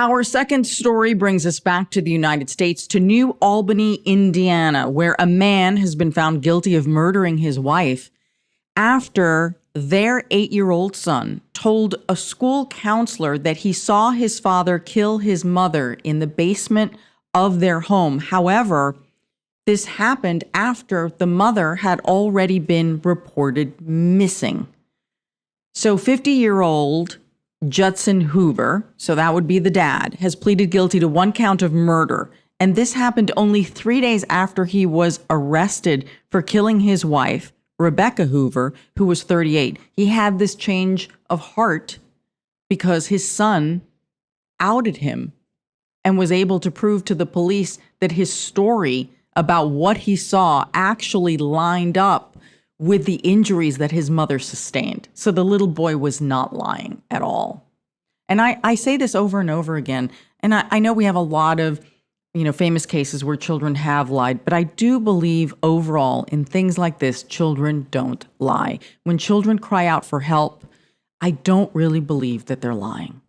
Our second story brings us back to the United States, to New Albany, Indiana, where a man has been found guilty of murdering his wife after their 8-year-old son told a school counselor that he saw his father kill his mother in the basement of their home. However, this happened after the mother had already been reported missing. So 50-year-old Judson Hoover, so that would be the dad, has pleaded guilty to 1 count of murder. And this happened only 3 days after he was arrested for killing his wife, Rebecca Hoover, who was 38. He had this change of heart because his son outed him and was able to prove to the police that his story about what he saw actually lined up with the injuries that his mother sustained. So the little boy was not lying at all. And I say this over and over again, and I know we have a lot of, famous cases where children have lied, but I do believe overall in things like this, children don't lie. When children cry out for help, I don't really believe that they're lying.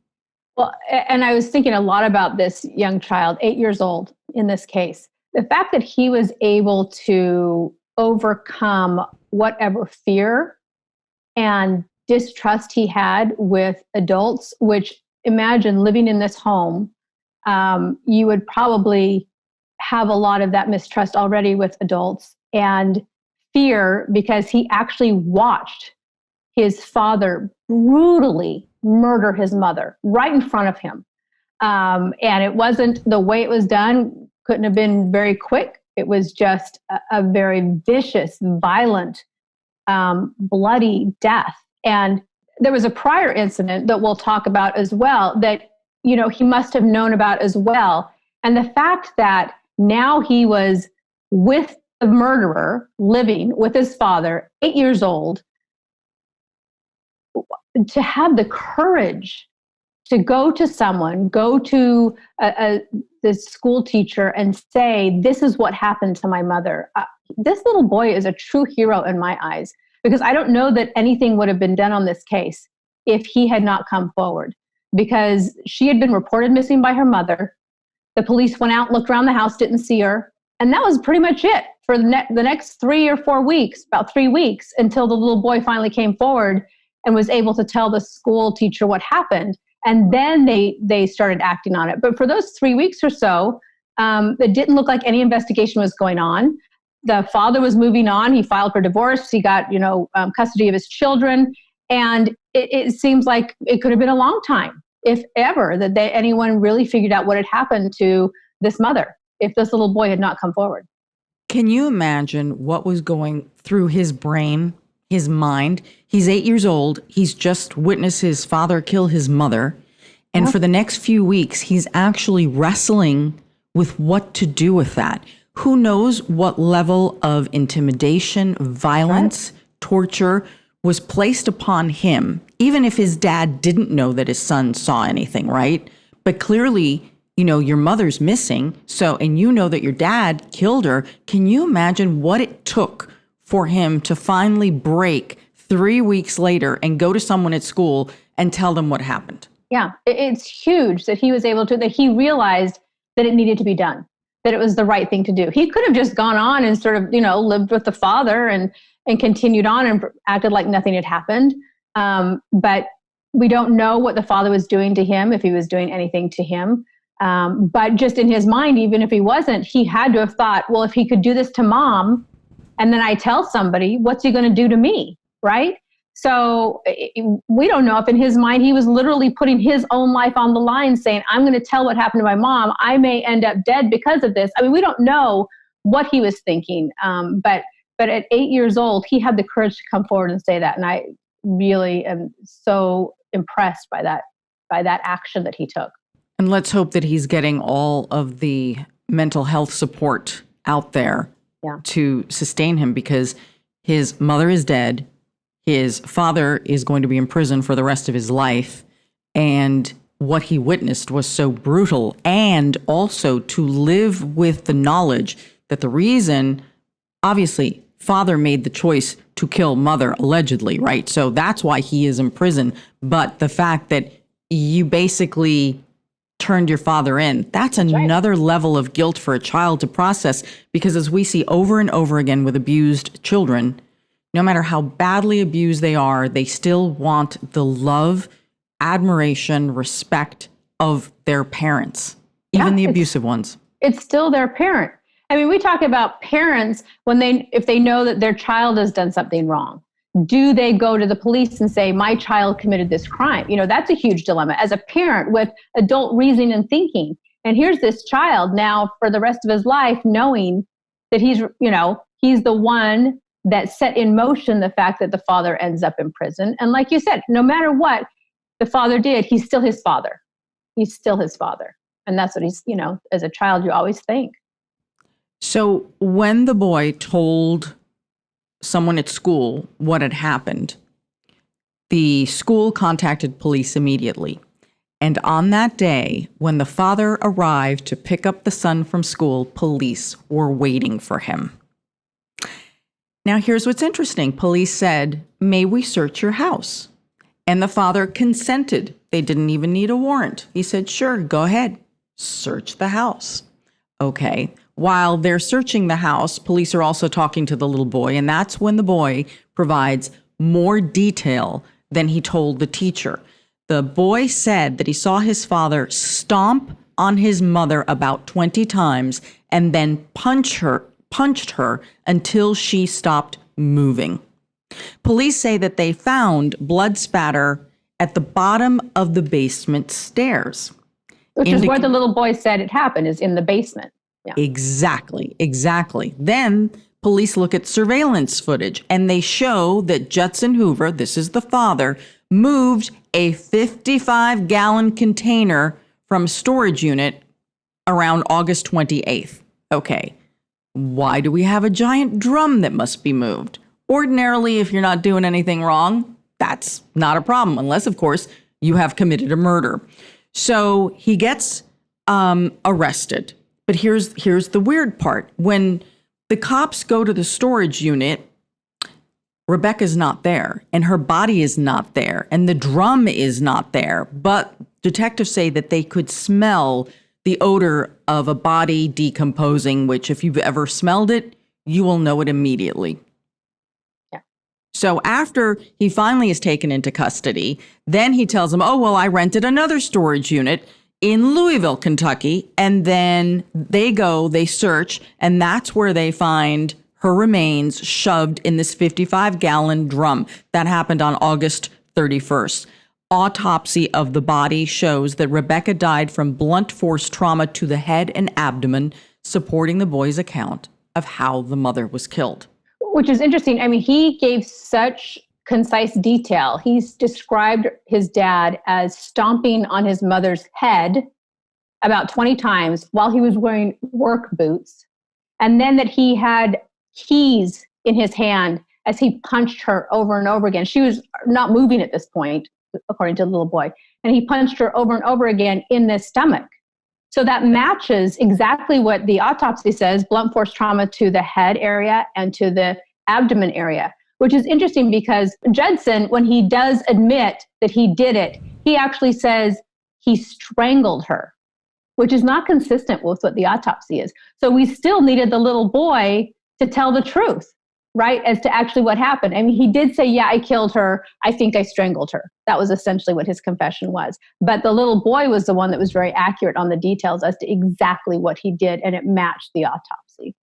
Well, and I was thinking a lot about this young child, 8 years old in this case. The fact that he was able to overcome whatever fear and distrust he had with adults, which imagine living in this home, you would probably have a lot of that mistrust already with adults, and fear because he actually watched his father brutally murder his mother right in front of him. And it wasn't the way it was done, couldn't have been very quick. It was just a very vicious, violent, bloody death. And there was a prior incident that we'll talk about as well that, he must have known about as well. And the fact that now he was with the murderer, living with his father, 8 years old, to have the courage to go to someone, go to the school teacher and say, this is what happened to my mother. This little boy is a true hero in my eyes, because I don't know that anything would have been done on this case if he had not come forward, because she had been reported missing by her mother. The police went out, looked around the house, didn't see her. And that was pretty much it for the next 3 or 4 weeks, about 3 weeks, until the little boy finally came forward and was able to tell the school teacher what happened. And then they started acting on it. But for those 3 weeks or so, it didn't look like any investigation was going on. The father was moving on. He filed for divorce. He got, custody of his children. And it seems like it could have been a long time, if ever, that anyone really figured out what had happened to this mother if this little boy had not come forward. Can you imagine what was going through his brain, his mind? He's 8 years old. He's just witnessed his father kill his mother. And for the next few weeks, he's actually wrestling with what to do with that. Who knows what level of intimidation, violence, torture was placed upon him, even if his dad didn't know that his son saw anything, right? But clearly, your mother's missing. So, and that your dad killed her. Can you imagine what it took for him to finally break 3 weeks later and go to someone at school and tell them what happened? Yeah, it's huge that he was able to, that he realized that it needed to be done, that it was the right thing to do. He could have just gone on and sort of, lived with the father and continued on and acted like nothing had happened. But we don't know what the father was doing to him, if he was doing anything to him. But just in his mind, even if he wasn't, he had to have thought, well, if he could do this to mom, and then I tell somebody, what's he going to do to me, right? So we don't know if in his mind he was literally putting his own life on the line, saying, I'm going to tell what happened to my mom. I may end up dead because of this. I mean, we don't know what he was thinking. But at 8 years old, he had the courage to come forward and say that. And I really am so impressed by that action that he took. And let's hope that he's getting all of the mental health support out there to sustain him, because his mother is dead. His father is going to be in prison for the rest of his life. And what he witnessed was so brutal. And also to live with the knowledge that the reason, obviously, father made the choice to kill mother, allegedly, right? So that's why he is in prison. But the fact that you basically turned your father in. That's another level of guilt for a child to process, because as we see over and over again with abused children, no matter how badly abused they are, they still want the love, admiration, respect of their parents, even the abusive ones. It's still their parent. I mean, we talk about parents if they know that their child has done something wrong. Do they go to the police and say, my child committed this crime? That's a huge dilemma as a parent with adult reasoning and thinking. And here's this child now for the rest of his life, knowing that he's the one that set in motion the fact that the father ends up in prison. And like you said, no matter what the father did, he's still his father. He's still his father. And that's what he's, as a child, you always think. So when the boy told someone at school what had happened, the school contacted police immediately. And on that day, when the father arrived to pick up the son from school, police were waiting for him. Now, here's what's interesting. Police said, "May we search your house?" And the father consented. They didn't even need a warrant. He said, "Sure, go ahead. Search the house." Okay. While they're searching the house, police are also talking to the little boy, and that's when the boy provides more detail than he told the teacher. The boy said that he saw his father stomp on his mother about 20 times and then punched her until she stopped moving. Police say that they found blood spatter at the bottom of the basement stairs. Which is where the little boy said it happened, is in the basement. Yeah. Exactly. Then police look at surveillance footage and they show that Judson Hoover, this is the father, moved a 55-gallon container from a storage unit around August 28th. Okay, why do we have a giant drum that must be moved? Ordinarily, if you're not doing anything wrong, that's not a problem, unless, of course, you have committed a murder. So he gets arrested. But here's the weird part. When the cops go to the storage unit, Rebecca's not there, and her body is not there, and the drum is not there. But detectives say that they could smell the odor of a body decomposing, which if you've ever smelled it, you will know it immediately. Yeah. So after he finally is taken into custody, then he tells them, "Oh, well, I rented another storage unit in Louisville, Kentucky." And then they search, and that's where they find her remains shoved in this 55-gallon drum. That happened on August 31st. Autopsy of the body shows that Rebecca died from blunt force trauma to the head and abdomen, supporting the boy's account of how the mother was killed. Which is interesting. I mean, he gave such concise detail. He's described his dad as stomping on his mother's head about 20 times while he was wearing work boots. And then that he had keys in his hand as he punched her over and over again. She was not moving at this point, according to the little boy. And he punched her over and over again in the stomach. So that matches exactly what the autopsy says, blunt force trauma to the head area and to the abdomen area, which is interesting because Judson, when he does admit that he did it, he actually says he strangled her, which is not consistent with what the autopsy is. So we still needed the little boy to tell the truth, right, as to actually what happened. I mean, he did say, "Yeah, I killed her. I think I strangled her." That was essentially what his confession was. But the little boy was the one that was very accurate on the details as to exactly what he did, and it matched the autopsy.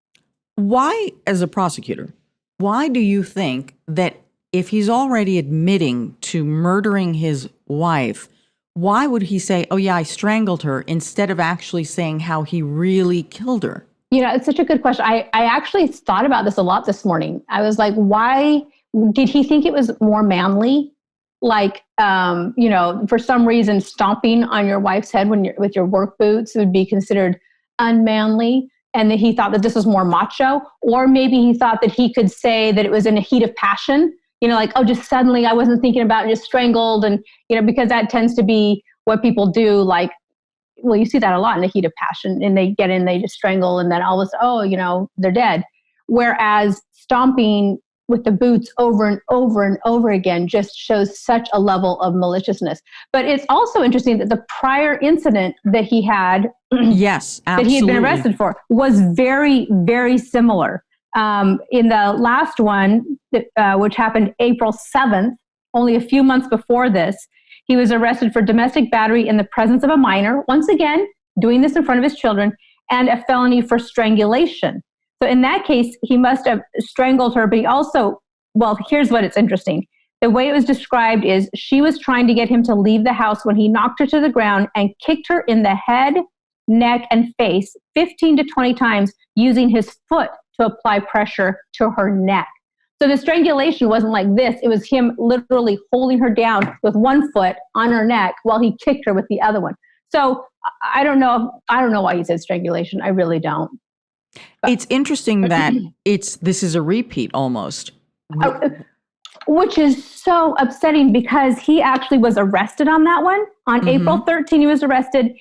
Why, as a prosecutor, why do you think that if he's already admitting to murdering his wife, why would he say, "Oh yeah, I strangled her," instead of actually saying how he really killed her? It's such a good question. I actually thought about this a lot this morning. I was like, why did he think it was more manly? Like, for some reason, stomping on your wife's head with your work boots would be considered unmanly. And that he thought that this was more macho. Or maybe he thought that he could say that it was in a heat of passion, like, "Oh, just suddenly I wasn't thinking about it, just strangled." And, because that tends to be what people do. Like, well, you see that a lot in the heat of passion, and they get in, they just strangle, and then all of a sudden, they're dead. Whereas stomping with the boots over and over and over again just shows such a level of maliciousness. But it's also interesting that the prior incident that he had, yes, absolutely, that he had been arrested for, was very, very similar. In the last one, which happened April 7th, only a few months before this, he was arrested for domestic battery in the presence of a minor, once again, doing this in front of his children, and a felony for strangulation. So in that case, he must have strangled her, but he also, well, here's what it's interesting. The way it was described is she was trying to get him to leave the house when he knocked her to the ground and kicked her in the head, neck, and face 15 to 20 times using his foot to apply pressure to her neck. So the strangulation wasn't like this. It was him literally holding her down with one foot on her neck while he kicked her with the other one. So I don't know why he said strangulation. I really don't. But it's interesting that this is a repeat almost. Which is so upsetting because he actually was arrested on that one. On April 13th, he was arrested.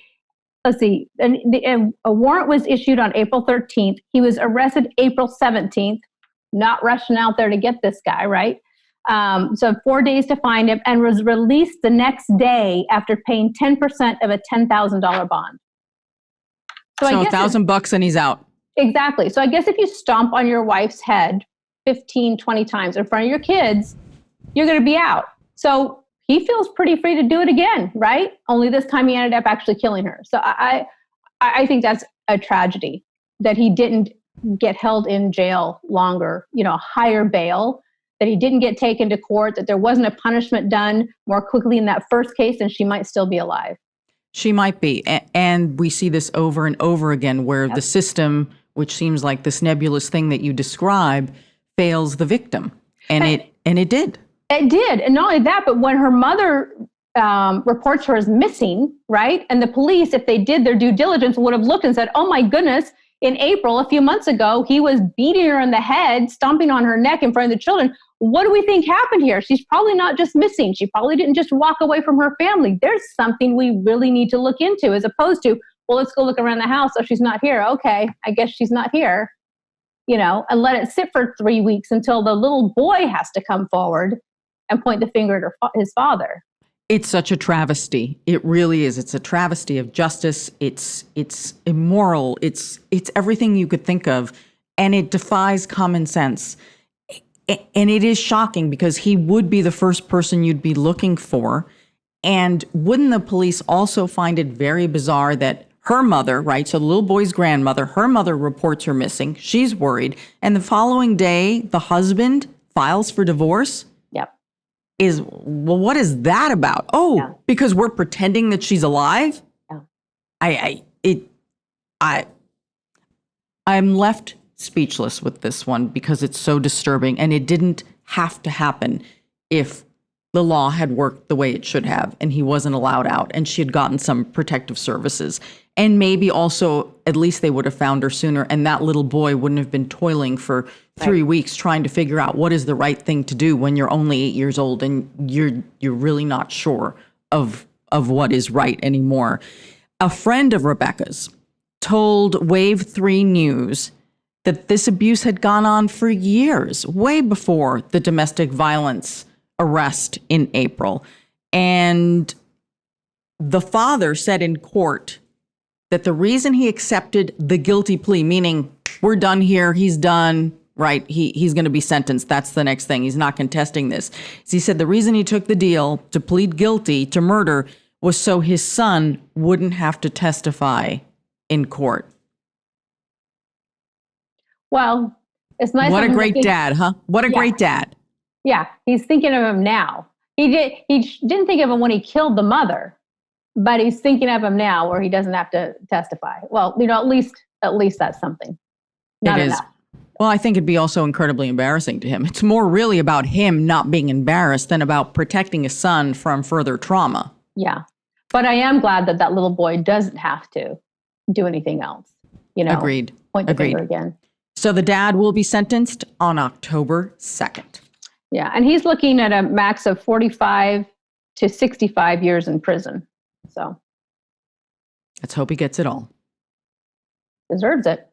Let's see, a warrant was issued on April 13th. He was arrested April 17th. Not rushing out there to get this guy, right? So 4 days to find him, and was released the next day after paying 10% of a $10,000 bond. So $1,000 and he's out. Exactly. So I guess if you stomp on your wife's head 15, 20 times in front of your kids, you're going to be out. So he feels pretty free to do it again, right? Only this time he ended up actually killing her. So I think that's a tragedy that he didn't get held in jail longer, higher bail, that he didn't get taken to court, that there wasn't a punishment done more quickly in that first case, and she might still be alive. She might be. And we see this over and over again where the system, which seems like this nebulous thing that you describe, fails the victim. And it did. It did. And not only that, but when her mother reports her as missing, right? And the police, if they did their due diligence, would have looked and said, oh my goodness, in April, a few months ago, he was beating her in the head, stomping on her neck in front of the children. What do we think happened here? She's probably not just missing. She probably didn't just walk away from her family. There's something we really need to look into, as opposed to, well, let's go look around the house. Oh, she's not here. Okay, I guess she's not here. And let it sit for 3 weeks until the little boy has to come forward and point the finger at his father. It's such a travesty. It really is. It's a travesty of justice. It's immoral. It's everything you could think of, and it defies common sense. And it is shocking because he would be the first person you'd be looking for. And wouldn't the police also find it very bizarre that her mother, right? So the little boy's grandmother, her mother reports her missing. She's worried. And the following day, the husband files for divorce. What is that about? Oh, because we're pretending that she's alive? Yeah. I'm left speechless with this one because it's so disturbing, and it didn't have to happen if the law had worked the way it should have and he wasn't allowed out and she had gotten some protective services. And maybe also at least they would have found her sooner, and that little boy wouldn't have been toiling for 3 weeks trying to figure out what is the right thing to do when you're only 8 years old and you're really not sure of what is right anymore. A friend of Rebecca's told Wave 3 News that this abuse had gone on for years, way before the domestic violence arrest in April. And the father said in court that the reason he accepted the guilty plea, meaning we're done here, he's done, right? He's going to be sentenced. That's the next thing. He's not contesting this. So he said the reason he took the deal to plead guilty to murder was so his son wouldn't have to testify in court. Well, it's nice. What a great dad, huh? What a great dad. Yeah, he's thinking of him now. He didn't think of him when he killed the mother, but he's thinking of him now where he doesn't have to testify. Well, at least that's something. Not enough. Well, I think it'd be also incredibly embarrassing to him. It's more really about him not being embarrassed than about protecting his son from further trauma. Yeah. But I am glad that little boy doesn't have to do anything else. Agreed. Point the finger again. So the dad will be sentenced on October 2nd. Yeah. And he's looking at a max of 45 to 65 years in prison. So let's hope he gets it all. Deserves it.